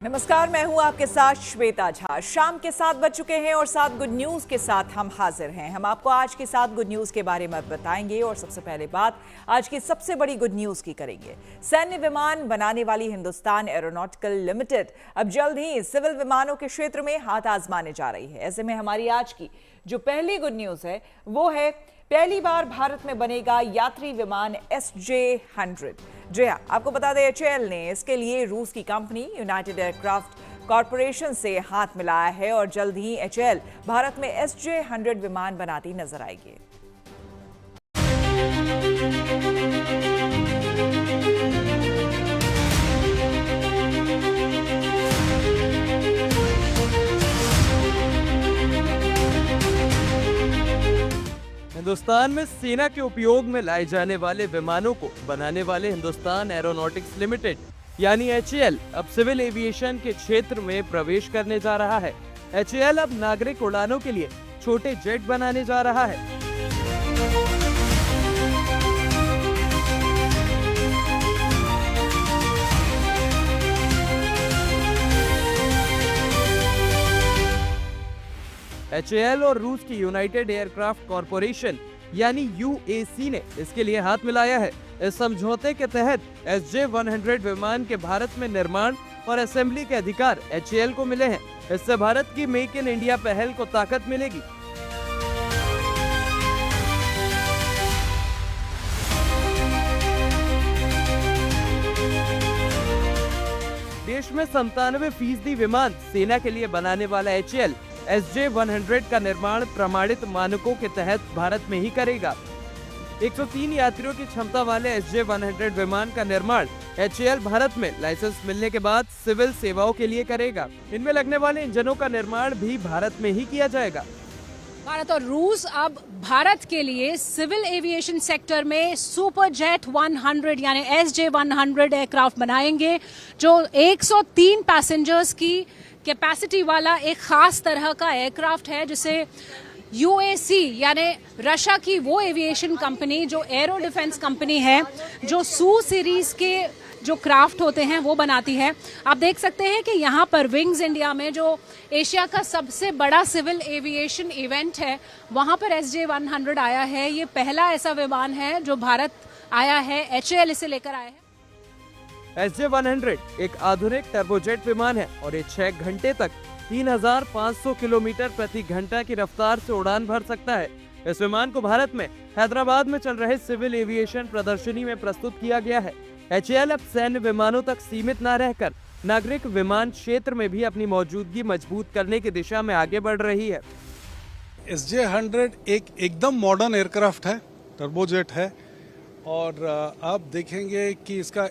नमस्कार, मैं हूं आपके साथ श्वेता झा। शाम के 7 बज चुके हैं और 7 गुड न्यूज के साथ हम हाजिर हैं। हम आपको आज की 7 गुड न्यूज के बारे में बताएंगे और सबसे पहले बात आज की सबसे बड़ी गुड न्यूज की करेंगे। सैन्य विमान बनाने वाली हिंदुस्तान एरोनॉटिकल लिमिटेड अब जल्द ही सिविल विमानों के क्षेत्र में हाथ आजमाने जा रही है। ऐसे में हमारी आज की जो पहली गुड न्यूज है वो है पहली बार भारत में बनेगा यात्री विमान SJ-100। जी हाँ, आपको बता दें HAL ने इसके लिए रूस की कंपनी यूनाइटेड एयरक्राफ्ट कॉरपोरेशन से हाथ मिलाया है और जल्द ही HAL भारत में SJ-100 विमान बनाती नजर आएगी। हिंदुस्तान में सेना के उपयोग में लाए जाने वाले विमानों को बनाने वाले हिंदुस्तान एरोनॉटिक्स लिमिटेड यानी HAL अब सिविल एविएशन के क्षेत्र में प्रवेश करने जा रहा है। HAL अब नागरिक उड़ानों के लिए छोटे जेट बनाने जा रहा है। HAL और रूस की यूनाइटेड एयरक्राफ्ट कॉरपोरेशन यानी UAC ने इसके लिए हाथ मिलाया है। इस समझौते के तहत SJ-100 विमान के भारत में निर्माण और असेंबली के अधिकार HAL को मिले हैं। इससे भारत की मेक इन इंडिया पहल को ताकत मिलेगी। देश में 97% विमान सेना के लिए बनाने वाला HAL SJ-100 का निर्माण प्रमाणित मानकों के तहत भारत में ही करेगा। 103 यात्रियों की क्षमता वाले SJ-100 विमान का निर्माण HAL भारत में लाइसेंस मिलने के बाद सिविल सेवाओं के लिए करेगा। इनमें लगने वाले इंजनों का निर्माण भी भारत में ही किया जाएगा। भारत और रूस अब भारत के लिए सिविल एविएशन सेक्टर में सुपर जेट 100 यानी SJ-100 एयरक्राफ्ट बनाएंगे, जो 103 पैसेंजर्स की कैपेसिटी वाला एक खास तरह का एयरक्राफ्ट है, जिसे UAC यानी रशिया की वो एविएशन कंपनी जो एरो डिफेंस कंपनी है, जो सू सीरीज के जो क्राफ्ट होते हैं वो बनाती है। आप देख सकते हैं कि यहाँ पर विंग्स इंडिया में जो एशिया का सबसे बड़ा सिविल एविएशन इवेंट है, वहाँ पर SJ-100 आया है। ये पहला ऐसा विमान है जो भारत आया है, HAL इसे लेकर आया है। SJ-100 एक आधुनिक टर्बोजेट विमान है और ये 6 घंटे तक 3500 किलोमीटर प्रति घंटा की रफ्तार से उड़ान भर सकता है। इस विमान को भारत में हैदराबाद में चल रहे सिविल एविएशन प्रदर्शनी में प्रस्तुत किया गया है। HAL अब सैन्य विमानों तक सीमित न रहकर नागरिक विमान क्षेत्र में भी अपनी मौजूदगी मजबूत करने की दिशा में आगे बढ़ रही है। SJ-100 एकदम मॉडर्न एयरक्राफ्ट है, टर्बोजेट है और आप देखेंगे कि इसका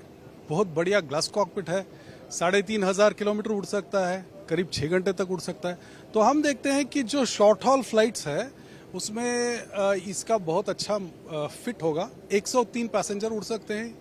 बहुत बढ़िया ग्लास कॉकपिट है। 3500 किलोमीटर उड़ सकता है, करीब 6 घंटे तक उड़ सकता है। तो हम देखते हैं कि जो शॉर्ट हॉल फ्लाइट्स है उसमें इसका बहुत अच्छा फिट होगा। 103 पैसेंजर उड़ सकते हैं।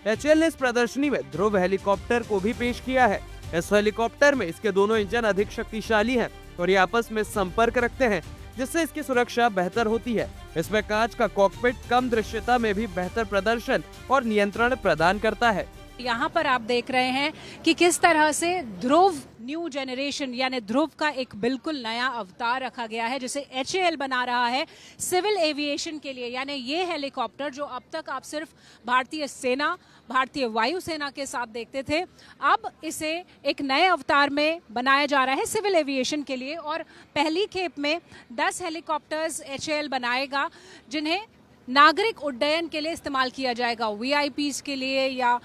HAL ने इस प्रदर्शनी में ध्रुव हेलीकॉप्टर को भी पेश किया है। इस हेलीकॉप्टर में इसके दोनों इंजन अधिक शक्तिशाली हैं और ये आपस में संपर्क रखते हैं, जिससे इसकी सुरक्षा बेहतर होती है। इसमें कांच का कॉकपिट कम दृश्यता में भी बेहतर प्रदर्शन और नियंत्रण प्रदान करता है। यहाँ पर आप देख रहे हैं कि किस तरह से ध्रुव न्यू जनरेशन यानी ध्रुव का एक बिल्कुल नया अवतार रखा गया है, जिसे HAL बना रहा है सिविल एविएशन के लिए। यानी ये हेलीकॉप्टर जो अब तक आप सिर्फ भारतीय सेना, भारतीय वायुसेना के साथ देखते थे, अब इसे एक नए अवतार में बनाया जा रहा है सिविल एविएशन के लिए। और पहली खेप में 10 हेलीकॉप्टर्स HAL बनाएगा, जिन्हें नागरिक उड्डयन के लिए इस्तेमाल किया जाएगा, VIPs के लिए, या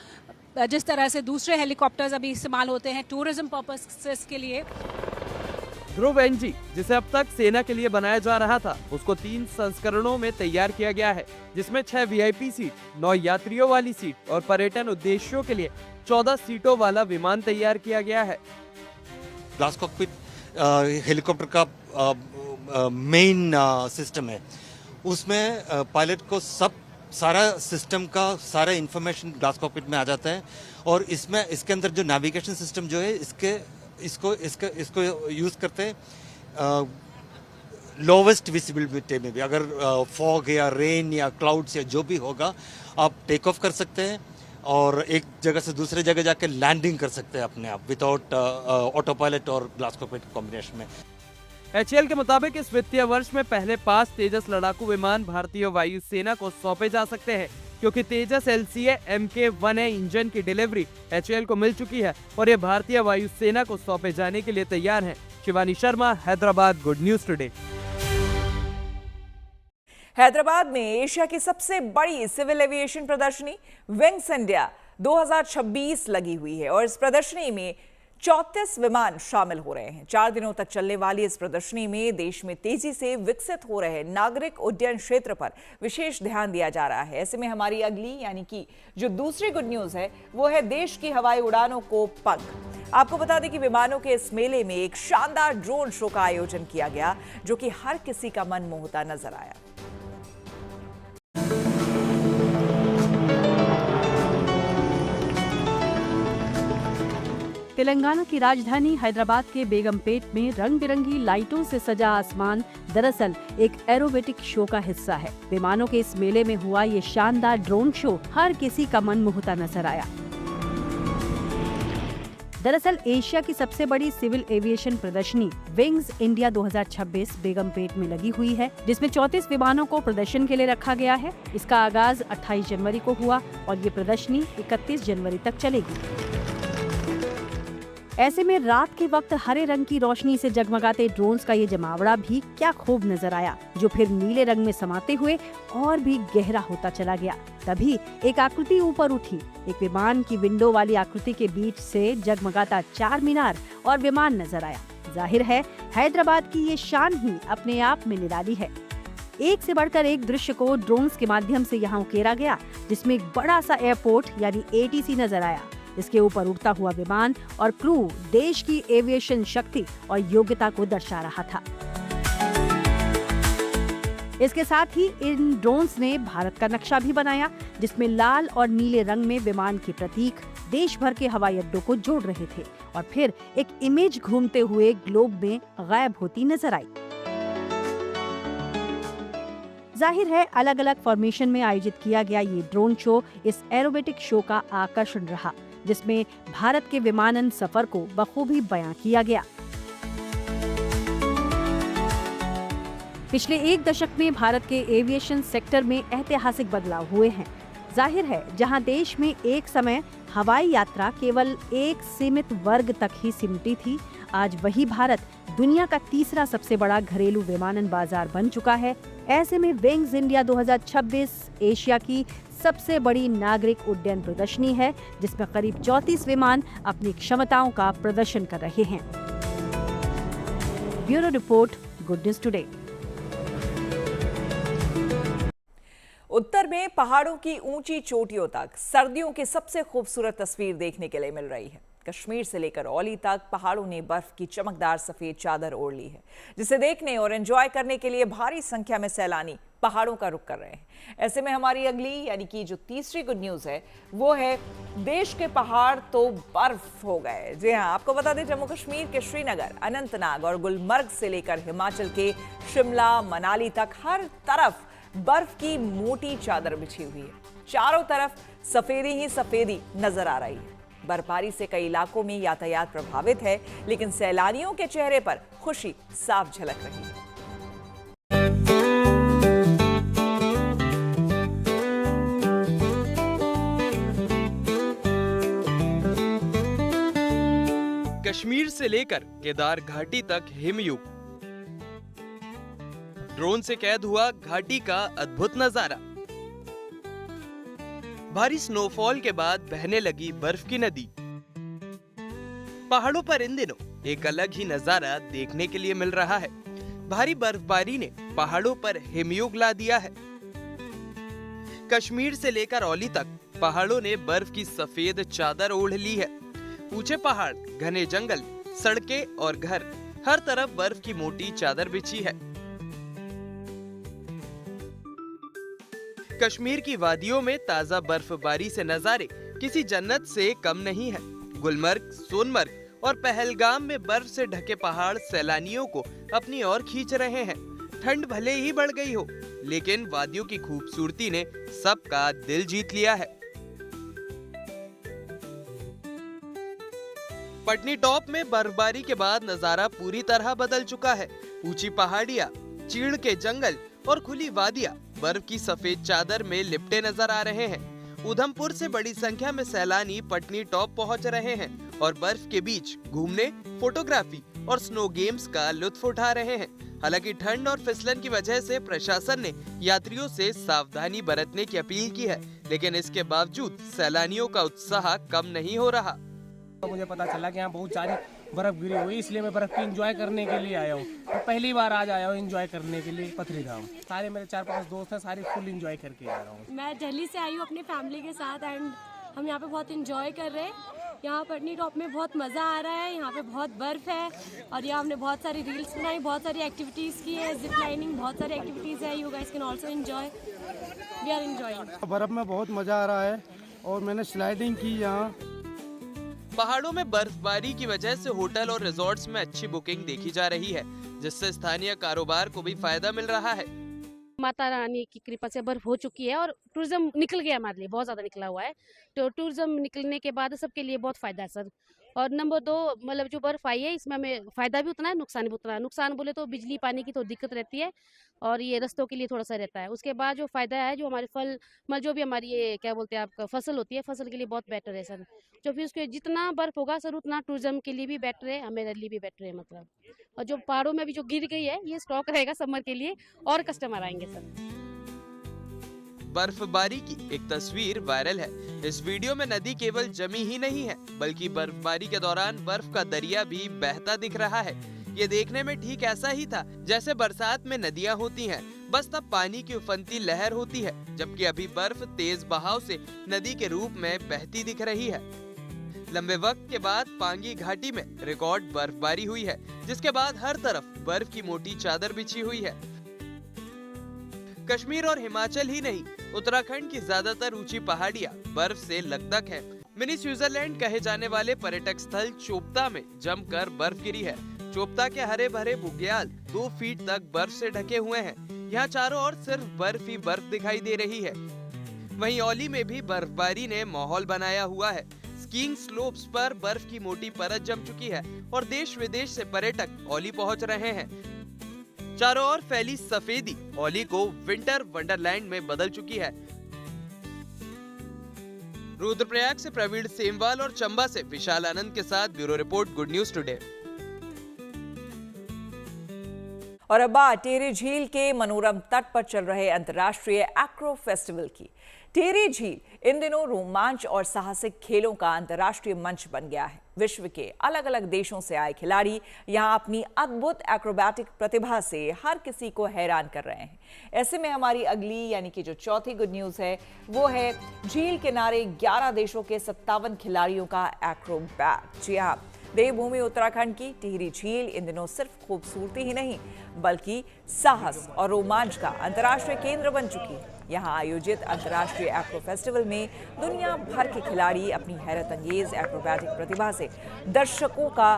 जिस तरह से दूसरे हेलीकॉप्टर्स अभी इस्तेमाल होते हैं टूरिज्म पर्पसेस के लिए। ध्रुव NG, जिसे अब तक सेना के लिए बनाया जा रहा था, उसको 3 संस्करणों में तैयार किया गया है, जिसमें 6 VIP सीट, 9 यात्रियों वाली सीट और पर्यटन उद्देश्यों के लिए 14 सीटों वाला विमान तैयार किया गया है। ग्लास कॉकपिट हेलीकॉप्टर का मेन सिस्टम है। उसमें पायलट को सारा सिस्टम का सारा इंफॉर्मेशन ग्लास कॉकपिट में आ जाता है और इसके अंदर जो नेविगेशन सिस्टम जो है इसको यूज करते हैं लोवेस्ट विजिबिलिटी में भी, अगर फॉग या रेन या क्लाउड्स या जो भी होगा, आप टेक ऑफ कर सकते हैं और एक जगह से दूसरे जगह जाके लैंडिंग कर सकते हैं अपने आप विदाउट ऑटो पायलट और ग्लास कॉकपिट कॉम्बिनेशन में। HAL के मुताबिक इस वित्तीय वर्ष में पहले 5 तेजस लड़ाकू विमान भारतीय वायुसेना को सौंपे जा सकते हैं, क्योंकि तेजस LCA Mk1A इंजन की डिलीवरी HAL को मिल चुकी है और ये भारतीय वायुसेना को सौंपे जाने के लिए तैयार हैं। Shivani Sharma, Hyderabad, good news today. Hyderabad में एशिया की सबसे बड़ी सिविल एविएशन प्रदर्शनी विंग्स इंडिया 2026 लगी हुई है और इस प्रदर्शनी में 34 विमान शामिल हो रहे हैं। 4 दिनों तक चलने वाली इस प्रदर्शनी में देश में तेजी से विकसित हो रहे नागरिक उड्डयन क्षेत्र पर विशेष ध्यान दिया जा रहा है। ऐसे में हमारी अगली यानी कि जो दूसरी गुड न्यूज है वो है देश की हवाई उड़ानों को पंख। आपको बता दें कि विमानों के इस मेले में एक शानदार ड्रोन शो का आयोजन किया गया, जो कि हर किसी का मन मोहता नजर आया। तेलंगाना की राजधानी हैदराबाद के बेगमपेट में रंग बिरंगी लाइटों से सजा आसमान दरअसल एक एरोबेटिक शो का हिस्सा है। विमानों के इस मेले में हुआ ये शानदार ड्रोन शो हर किसी का मन मोहता नजर आया। दरअसल एशिया की सबसे बड़ी सिविल एविएशन प्रदर्शनी विंग्स इंडिया 2026 बेगमपेट में लगी हुई है, जिसमें 34 विमानों को प्रदर्शन के लिए रखा गया है। इसका आगाज 28 जनवरी को हुआ और ये प्रदर्शनी 31 जनवरी तक चलेगी। ऐसे में रात के वक्त हरे रंग की रोशनी से जगमगाते ड्रोन्स का ये जमावड़ा भी क्या खूब नजर आया, जो फिर नीले रंग में समाते हुए और भी गहरा होता चला गया। तभी एक आकृति ऊपर उठी। एक विमान की विंडो वाली आकृति के बीच से जगमगाता 4 मीनार और विमान नजर आया। जाहिर है हैदराबाद की ये शान ही अपने आप में निराली है। एक से बढ़कर एक दृश्य को ड्रोन्स के माध्यम से यहाँ उकेरा गया, जिसमें एक बड़ा सा एयरपोर्ट यानी ATC नजर आया। इसके ऊपर उड़ता हुआ विमान और क्रू देश की एविएशन शक्ति और योग्यता को दर्शा रहा था। इसके साथ ही इन ड्रोन्स ने भारत का नक्शा भी बनाया, जिसमें लाल और नीले रंग में विमान के प्रतीक देश भर के हवाई अड्डों को जोड़ रहे थे और फिर एक इमेज घूमते हुए ग्लोब में गायब होती नजर आई। जाहिर है अलग अलग फॉर्मेशन में आयोजित किया गया ये ड्रोन शो इस एरोबेटिक शो का आकर्षण रहा, जिसमें भारत के विमानन सफर को बखूबी बयां किया गया। पिछले 1 दशक में भारत के एविएशन सेक्टर में ऐतिहासिक बदलाव हुए हैं। जाहिर है जहां देश में एक समय हवाई यात्रा केवल एक सीमित वर्ग तक ही सिमटी थी, आज वही भारत दुनिया का तीसरा सबसे बड़ा घरेलू विमानन बाजार बन चुका है। ऐसे में विंग्स इंडिया 2026 एशिया की सबसे बड़ी नागरिक उड्डयन प्रदर्शनी है, जिसमें करीब 34 विमान अपनी क्षमताओं का प्रदर्शन कर रहे हैं। Bureau report, good news today. उत्तर में पहाड़ों की ऊंची चोटियों तक सर्दियों की सबसे खूबसूरत तस्वीर देखने के लिए मिल रही है। कश्मीर से लेकर औली तक पहाड़ों ने बर्फ की चमकदार सफेद चादर ओढ़ ली है, जिसे देखने और एंजॉय करने के लिए भारी संख्या में सैलानी पहाड़ों का रुख कर रहे हैं। ऐसे में हमारी अगली यानी कि जो तीसरी गुड न्यूज है वो है देश के पहाड़ तो बर्फ हो गए। जी हाँ, आपको बता दें जम्मू कश्मीर के श्रीनगर, अनंतनाग और गुलमर्ग से लेकर हिमाचल के शिमला, मनाली तक हर तरफ बर्फ की मोटी चादर बिछी हुई है। चारों तरफ सफेदी ही सफेदी नजर आ रही है। बर्फबारी से कई इलाकों में यातायात प्रभावित है, लेकिन सैलानियों के चेहरे पर खुशी साफ झलक रही है। कश्मीर से लेकर केदार घाटी तक हिमयुग। ड्रोन से कैद हुआ घाटी का अद्भुत नजारा। भारी स्नोफॉल के बाद बहने लगी बर्फ की नदी। पहाड़ों पर इन दिनों एक अलग ही नजारा देखने के लिए मिल रहा है। भारी बर्फबारी ने पहाड़ों पर हिमयुग ला दिया है। कश्मीर से लेकर औली तक पहाड़ों ने बर्फ की सफेद चादर ओढ़ ली है। ऊंचे पहाड़, घने जंगल, सड़कें और घर, हर तरफ बर्फ की मोटी चादर बिछी है। कश्मीर की वादियों में ताजा बर्फबारी से नजारे किसी जन्नत से कम नहीं है। गुलमर्ग, सोनमर्ग और पहलगाम में बर्फ से ढके पहाड़ सैलानियों को अपनी ओर खींच रहे हैं। ठंड भले ही बढ़ गई हो, लेकिन वादियों की खूबसूरती ने सबका दिल जीत लिया है। पटनी टॉप में बर्फबारी के बाद नजारा पूरी तरह बदल चुका है। ऊंची पहाड़ियां, चीड़ के जंगल और खुली वादियां बर्फ की सफेद चादर में लिपटे नजर आ रहे हैं। उधमपुर से बड़ी संख्या में सैलानी पटनी टॉप पहुंच रहे हैं और बर्फ के बीच घूमने, फोटोग्राफी और स्नो गेम्स का लुत्फ उठा रहे हैं। हालांकि ठंड और फिसलन की वजह से प्रशासन ने यात्रियों से सावधानी बरतने की अपील की है, लेकिन इसके बावजूद सैलानियों का उत्साह कम नहीं हो रहा। मुझे पता चला कि यहाँ बहुत सारी बर्फ गिरी हुई, इसलिए मैं बर्फ की एंजॉय करने के लिए आया हूँ। तो पहली बार आज आया हूँ एंजॉय करने के लिए पथरी धाम। सारे मेरे 4-5 दोस्त हैं, सारे फुल एंजॉय करके आ रहा हूँ। मैं दिल्ली से आई हूँ अपनी फैमिली के साथ एंड हम यहाँ पे बहुत एंजॉय कर रहे हैं। यहाँ पटनी टॉप में बहुत मज़ा आ रहा है, यहाँ पे बहुत बर्फ़ है और यहाँ हमने बहुत सारी रील्स बनाई, बहुत सारी एक्टिविटीज़ की है, जिप लाइनिंग, बहुत सारी एक्टिविटीज़ है। You guys can also enjoy, we are enjoying. बर्फ में बहुत मज़ा आ रहा है और मैंने स्लाइडिंग की यहाँ। पहाड़ों में बर्फबारी की वजह से होटल और रिजॉर्ट्स में अच्छी बुकिंग देखी जा रही है, जिससे स्थानीय कारोबार को भी फायदा मिल रहा है। माता रानी की कृपा से बर्फ हो चुकी है और टूरिज्म निकल गया हमारे लिए, बहुत ज्यादा निकला हुआ है। तो टूरिज्म निकलने के बाद सबके लिए बहुत फायदा है सर। और नंबर 2 मतलब जो बर्फ आई है इसमें हमें फायदा भी उतना है, नुकसान भी उतना है। नुकसान बोले तो बिजली पानी की तो दिक्कत रहती है और ये रस्तों के लिए थोड़ा सा रहता है। उसके बाद जो फायदा है, जो हमारे फल मतलब जो भी हमारी ये क्या बोलते हैं आपका फसल होती है, फसल के लिए बहुत बेटर है सर। जो फिर उसके जितना बर्फ होगा सर उतना टूरिज्म के लिए भी बेटर है, हमारे लिए भी बेटर है मतलब। और जो पहाड़ों में भी जो गिर गई है ये स्टॉक रहेगा समर के लिए और कस्टमर आएंगे सर। बर्फबारी की एक तस्वीर वायरल है। इस वीडियो में नदी केवल जमी ही नहीं है, बल्कि बर्फबारी के दौरान बर्फ का दरिया भी बहता दिख रहा है। ये देखने में ठीक ऐसा ही था जैसे बरसात में नदियां होती हैं, बस तब पानी की उफनती लहर होती है, जबकि अभी बर्फ तेज बहाव से नदी के रूप में बहती दिख रही है। लंबे वक्त के बाद पांगी घाटी में रिकॉर्ड बर्फबारी हुई है, जिसके बाद हर तरफ बर्फ की मोटी चादर बिछी हुई है। कश्मीर और हिमाचल ही नहीं, उत्तराखंड की ज्यादातर ऊंची पहाड़ियां बर्फ से लकदक हैं। मिनी स्विट्जरलैंड कहे जाने वाले पर्यटक स्थल चोपता में जमकर बर्फ गिरी है। चोपता के हरे भरे बुग्याल 2 फीट तक बर्फ से ढके हुए हैं। यहाँ चारों ओर सिर्फ बर्फ ही बर्फ दिखाई दे रही है। वहीं औली में भी बर्फबारी ने माहौल बनाया हुआ है। स्कीइंग स्लोप्स पर बर्फ की मोटी परत जम चुकी है और देश विदेश से पर्यटक औली पहुंच रहे हैं। चारों ओर फैली सफेदी औली को विंटर वंडरलैंड में बदल चुकी है। रुद्रप्रयाग से प्रवीण सेमवाल और चंबा से विशाल आनंद के साथ bureau report, good news today. और अब बात टिहरी झील के मनोरम तट पर चल रहे अंतर्राष्ट्रीय एक्रो फेस्टिवल की। टिहरी झील इन दिनों रोमांच और साहसिक खेलों का अंतर्राष्ट्रीय मंच बन गया है। विश्व के अलग अलग देशों से आए खिलाड़ी यहां अपनी अद्भुत एक्रोबैटिक प्रतिभा से हर किसी को हैरान कर रहे हैं। ऐसे में हमारी अगली यानी कि जो चौथी गुड न्यूज है वो है झील किनारे 11 देशों के 57 खिलाड़ियों का एक्रोबैट। जी हाँ, देवभूमि उत्तराखंड की टिहरी झील इन दिनों सिर्फ खूबसूरती ही नहीं बल्कि साहस और रोमांच का अंतर्राष्ट्रीय केंद्र बन चुकी है। यहाँ आयोजित अंतर्राष्ट्रीय एक्रो फेस्टिवल में दुनिया भर के खिलाड़ी अपनी हैरत अंगेज एक्रोबैटिक प्रतिभा से दर्शकों का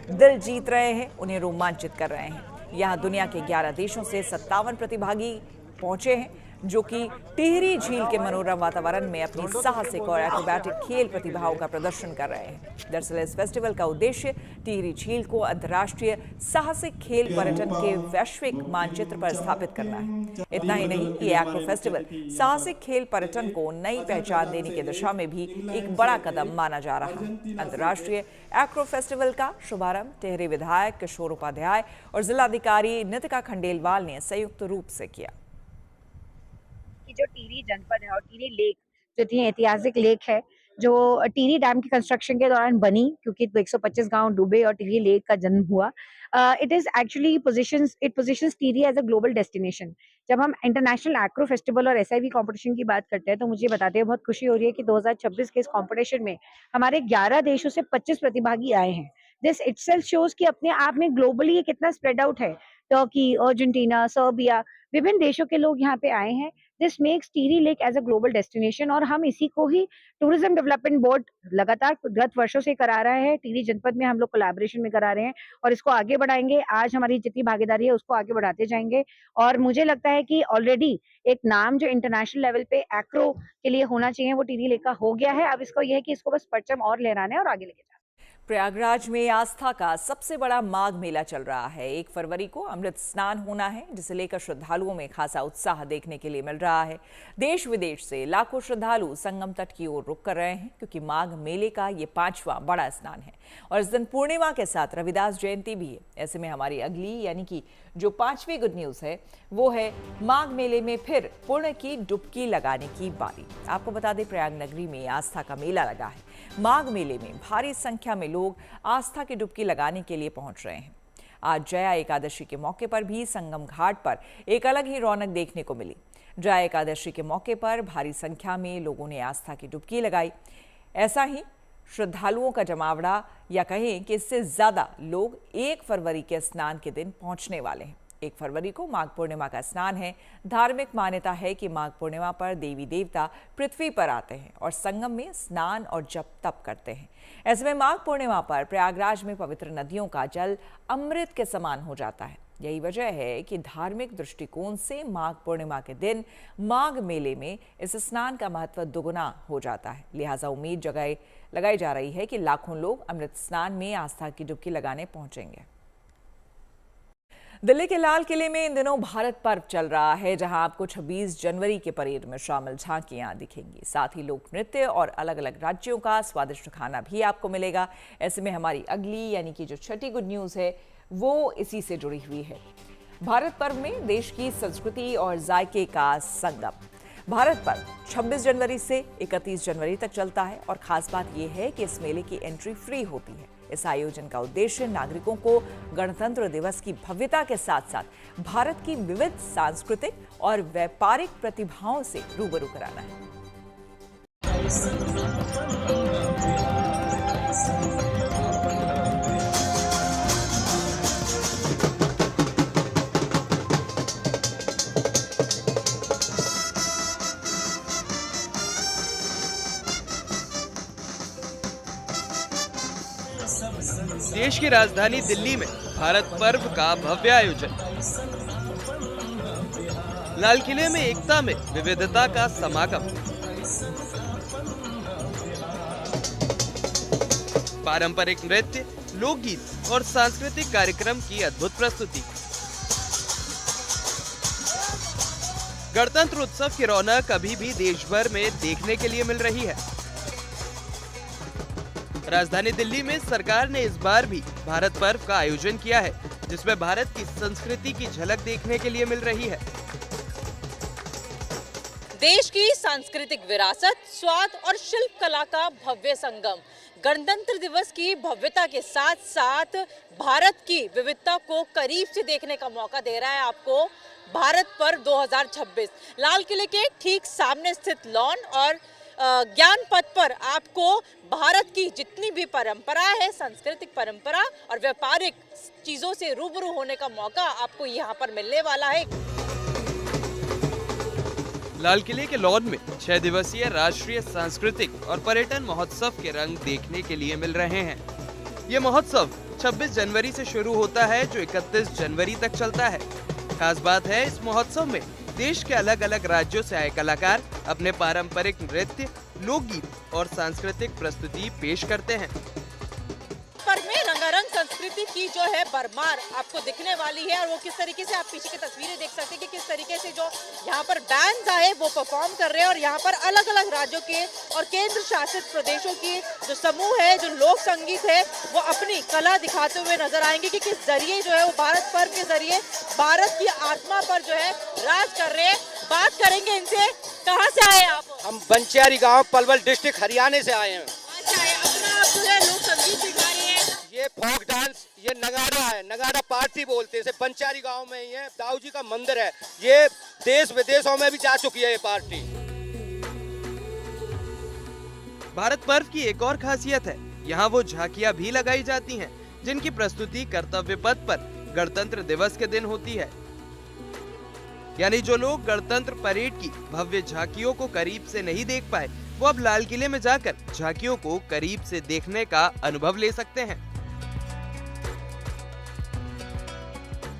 दिल जीत रहे हैं, उन्हें रोमांचित कर रहे हैं। यहाँ दुनिया के 11 देशों से 57 प्रतिभागी पहुंचे हैं जो कि टिहरी झील के मनोरम वातावरण में अपनी साहसिक और एक्रोबैटिक खेल प्रतिभाओं का प्रदर्शन कर रहे हैं। दरअसल इस फेस्टिवल का उद्देश्य टिहरी झील को अंतर्राष्ट्रीय साहसिक खेल पर्यटन के वैश्विक मानचित्र पर स्थापित करना है। इतना ही नहीं, ये एक्रो फेस्टिवल साहसिक खेल पर्यटन को नई पहचान देने की दिशा में भी एक बड़ा कदम माना जा रहा है। अंतर्राष्ट्रीय एक्रो फेस्टिवल का शुभारंभ टिहरी विधायक किशोर उपाध्याय और जिलाधिकारी नितिका खंडेलवाल ने संयुक्त रूप से किया। जो टिहरी जनपद है और टिहरी लेक जो इतनी ऐतिहासिक लेक है, जो टिहरी डैम की कंस्ट्रक्शन के दौरान बनी, क्योंकि 125 गांव डूबे और टिहरी लेक का जन्म हुआ। It is actually positions Tehri as a global destination. जब हम इंटरनेशनल एक्रो फेस्टिवल और SIV कंपटीशन की बात करते हैं तो मुझे बताते हैं बहुत खुशी हो रही है कि 2026 के इस कंपटीशन में हमारे 11 देशों से 25 प्रतिभागी आए हैं। दिस इटसेल्फ शोज कि अपने आप में ग्लोबली ये कितना स्प्रेड आउट है। टर्की, अर्जेंटीना, सर्बिया, विभिन्न देशों के लोग यहाँ पे आए हैं। This makes Tehri lake as a global destination, और हम इसी को ही टूरिज्म डेवलपमेंट बोर्ड लगातार गत वर्षों से करा रहा है। टिहरी जनपद में हम लोग कोलैबोरेशन में करा रहे हैं और इसको आगे बढ़ाएंगे। आज हमारी जितनी भागीदारी है उसको आगे बढ़ाते जाएंगे, और मुझे लगता है कि ऑलरेडी एक नाम जो इंटरनेशनल लेवल पे एक्रो के लिए होना चाहिए वो टिहरी लेक का हो गया है। अब इसको यह है कि इसको बस परचम और लहराना है और आगे लेके जाना। प्रयागराज में आस्था का सबसे बड़ा माघ मेला चल रहा है। 1 फरवरी को अमृत स्नान होना है, जिसे लेकर श्रद्धालुओं में खासा उत्साह देखने के लिए मिल रहा है। देश विदेश से लाखों श्रद्धालु संगम तट की ओर रुख कर रहे हैं, क्योंकि माघ मेले का ये 5वां बड़ा स्नान है और इस दिन पूर्णिमा के साथ रविदास जयंती भी है। ऐसे में हमारी अगली यानी कि जो 5वीं गुड न्यूज है वो है माघ मेले में फिर पुण्य की डुबकी लगाने की बारी। आपको बता दें, प्रयाग नगरी में आस्था का मेला लगा है। माघ मेले में भारी संख्या में लोग आस्था की डुबकी लगाने के लिए पहुंच रहे हैं। आज जया एकादशी के मौके पर भी संगम घाट पर एक अलग ही रौनक देखने को मिली। जया एकादशी के मौके पर भारी संख्या में लोगों ने आस्था की डुबकी लगाई। ऐसा ही श्रद्धालुओं का जमावड़ा, या कहें कि इससे ज्यादा लोग 1 फरवरी के स्नान के दिन पहुंचने वाले हैं। 1 फरवरी को माघ पूर्णिमा का स्नान है। धार्मिक मान्यता है कि माघ पूर्णिमा पर देवी देवता पृथ्वी पर आते हैं और संगम में स्नान और जप तप करते हैं। ऐसे में माघ पूर्णिमा पर प्रयागराज में पवित्र नदियों का जल अमृत के समान हो जाता है। यही वजह है कि धार्मिक दृष्टिकोण से माघ पूर्णिमा के दिन माघ मेले में इस स्नान का महत्व दुगुना हो जाता है। लिहाजा उम्मीद लगाई जा रही है कि लाखों लोग अमृत स्नान में आस्था की डुबकी लगाने पहुंचेंगे। दिल्ली के लाल किले में इन दिनों भारत पर्व चल रहा है, जहां आपको 26 जनवरी के परेड में शामिल झांकियां दिखेंगी। साथ ही लोक नृत्य और अलग अलग राज्यों का स्वादिष्ट खाना भी आपको मिलेगा। ऐसे में हमारी अगली यानी कि जो 6ठी गुड न्यूज है वो इसी से जुड़ी हुई है। भारत पर्व में देश की संस्कृति और जायके का संगम। भारत पर्व 26 जनवरी से 31 जनवरी तक चलता है और खास बात यह है कि इस मेले की एंट्री फ्री होती है। इस आयोजन का उद्देश्य नागरिकों को गणतंत्र दिवस की भव्यता के साथ साथ भारत की विविध सांस्कृतिक और व्यापारिक प्रतिभाओं से रूबरू कराना है। देश की राजधानी दिल्ली में भारत पर्व का भव्य आयोजन। लाल किले में एकता में विविधता का समागम। पारंपरिक नृत्य, लोकगीत और सांस्कृतिक कार्यक्रम की अद्भुत प्रस्तुति। गणतंत्र उत्सव की रौनक अभी भी देश भर में देखने के लिए मिल रही है। राजधानी दिल्ली में सरकार ने इस बार भी भारत पर्व का आयोजन किया है, जिसमें भारत की संस्कृति की झलक देखने के लिए मिल रही है। देश की सांस्कृतिक विरासत, स्वाद और शिल्प कला का भव्य संगम गणतंत्र दिवस की भव्यता के साथ साथ भारत की विविधता को करीब से देखने का मौका दे रहा है आपको भारत पर्व 2026। लाल किले के ठीक सामने स्थित लॉन और ज्ञान पथ पर आपको भारत की जितनी भी परंपरा है, सांस्कृतिक परंपरा और व्यापारिक चीजों से रूबरू होने का मौका आपको यहाँ पर मिलने वाला है। लाल किले के लॉन में 6 दिवसीय राष्ट्रीय सांस्कृतिक और पर्यटन महोत्सव के रंग देखने के लिए मिल रहे हैं। ये महोत्सव 26 जनवरी से शुरू होता है, जो 31 जनवरी तक चलता है। खास बात है, इस महोत्सव में देश के अलग अलग राज्यों से आए कलाकार अपने पारंपरिक नृत्य, लोकगीत और सांस्कृतिक प्रस्तुति पेश करते हैं। पर्व में रंगारंग संस्कृति की जो है भरमार आपको दिखने वाली है और वो किस तरीके से आप पीछे की तस्वीरें देख सकते हैं कि किस तरीके से जो यहाँ पर बैंड्स आए वो परफॉर्म कर रहे हैं और यहाँ पर अलग अलग राज्यों के और केंद्र शासित प्रदेशों की जो समूह है, जो लोक संगीत है, वो अपनी कला दिखाते हुए नजर आएंगे कि किस जरिए जो है वो भारत पर्व के जरिए भारत की आत्मा पर जो है राज कर रहे हैं। बात करेंगे इनसे, कहाँ से आए आप? हम बंचारी गाँव, पलवल डिस्ट्रिक्ट, हरियाणा से आए हैं। अच्छा है, अपना आप जो है लोक संगीत दिखा रहे हैं। ये फोक डांस, ये नगाड़ा है, नगाड़ा पार्टी बोलते हैं। इसे बंचारी गांव में ही है, दाऊ जी का मंदिर है। ये देश विदेशों में भी जा चुकी है ये पार्टी। भारत पर्व की एक और खासियत है, यहाँ वो झांकियाँ भी लगाई जाती हैं, जिनकी प्रस्तुति कर्तव्य पथ पर गणतंत्र दिवस के दिन होती है। यानी जो लोग गणतंत्र परेड की भव्य झांकियों को करीब से नहीं देख पाए, वो अब लाल किले में जाकर झांकियों को करीब से देखने का अनुभव ले सकते हैं।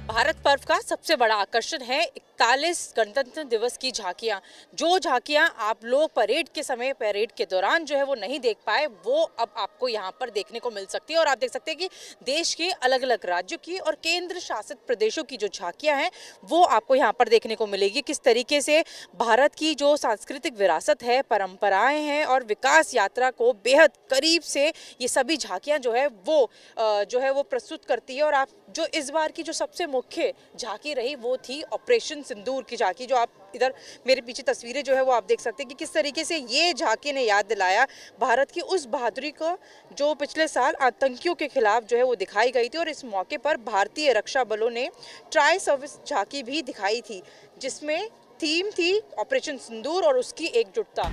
भारत पर्व का सबसे बड़ा आकर्षण है 41 गणतंत्र दिवस की झांकियां। जो झांकियां आप लोग परेड के समय, परेड के दौरान जो है वो नहीं देख पाए, वो अब आपको यहां पर देखने को मिल सकती है। और आप देख सकते हैं कि देश के अलग अलग राज्यों की और केंद्र शासित प्रदेशों की जो झांकियां हैं वो आपको यहां पर देखने को मिलेगी। किस तरीके से भारत की जो सांस्कृतिक विरासत है, परंपराएं हैं और विकास यात्रा को बेहद करीब से ये सभी झांकियां जो है वो प्रस्तुत करती है। और आप जो इस बार की जो सबसे मुख्य झांकी रही वो थी ऑपरेशन सिंदूर की झांकी। जो आप इधर मेरे पीछे तस्वीरें जो है वो आप देख सकते हैं कि किस तरीके से ये झांकी ने याद दिलाया भारत की उस बहादुरी को जो पिछले साल आतंकियों के खिलाफ जो है वो दिखाई गई थी। और इस मौके पर भारतीय रक्षा बलों ने ट्राई सर्विस झांकी भी दिखाई थी, जिसमें थीम थी ऑपरेशन सिंदूर और उसकी एकजुटता।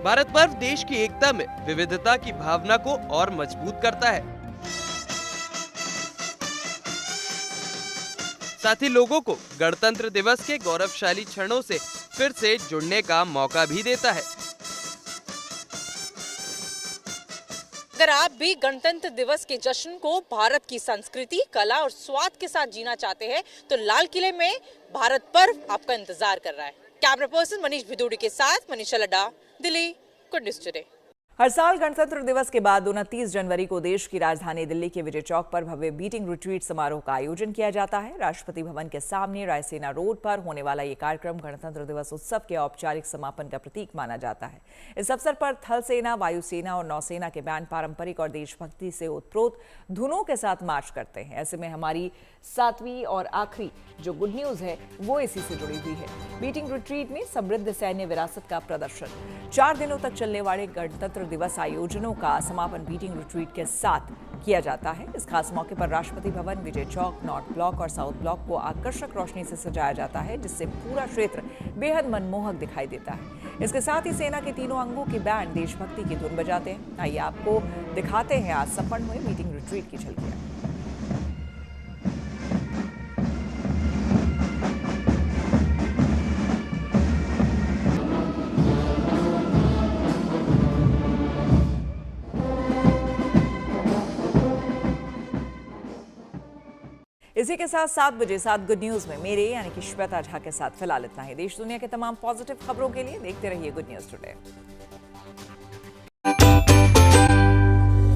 भारत पर्व देश की एकता में विविधता की भावना को और मजबूत करता है, साथ ही लोगों को गणतंत्र दिवस के गौरवशाली क्षणों से फिर से जुड़ने का मौका भी देता है। अगर आप भी गणतंत्र दिवस के जश्न को भारत की संस्कृति, कला और स्वाद के साथ जीना चाहते हैं तो लाल किले में भारत पर्व आपका इंतजार कर रहा है। कैमरा पर्सन मनीष भिदुड़ी के साथ Manisha Ladda, Delhi, good news today. हर साल गणतंत्र दिवस के बाद 29 जनवरी को देश की राजधानी दिल्ली के विजय चौक पर भव्य मीटिंग रिट्रीट समारोह का आयोजन किया जाता है। राष्ट्रपति भवन के सामने रायसेना रोड पर होने वाला ये कार्यक्रम गणतंत्र दिवस उत्सव के औपचारिक समापन का प्रतीक माना जाता है। इस अवसर पर थल सेना, वायुसेना और नौसेना के बैंड पारंपरिक और देशभक्ति से ओतप्रोत धुनों के साथ मार्च करते हैं। ऐसे में हमारी 7वीं और आखिरी जो गुड न्यूज है वो इसी से जुड़ी हुई है। मीटिंग रिट्रीट में समृद्ध सैन्य विरासत का प्रदर्शन, 4 दिनों तक चलने वाले गणतंत्र दिवस आयोजनों का समापन मीटिंग रिट्रीट के साथ किया जाता है। इस खास मौके पर राष्ट्रपति भवन, विजय चौक, नॉर्थ ब्लॉक और साउथ ब्लॉक को आकर्षक रोशनी से सजाया जाता है, जिससे पूरा क्षेत्र बेहद मनमोहक दिखाई देता है। इसके साथ ही सेना के तीनों अंगों के बैंड देशभक्ति की धुन बजाते हैं। आइए आपको दिखाते हैं आज संपन्न हुए मीटिंग रिट्रीट की झलकियां। इसी के साथ 7 बजे 7 गुड न्यूज में मेरे यानी कि श्वेता झा के साथ फिलहाल इतना ही। देश दुनिया के तमाम पॉजिटिव खबरों के लिए देखते रहिए गुड न्यूज टुडे।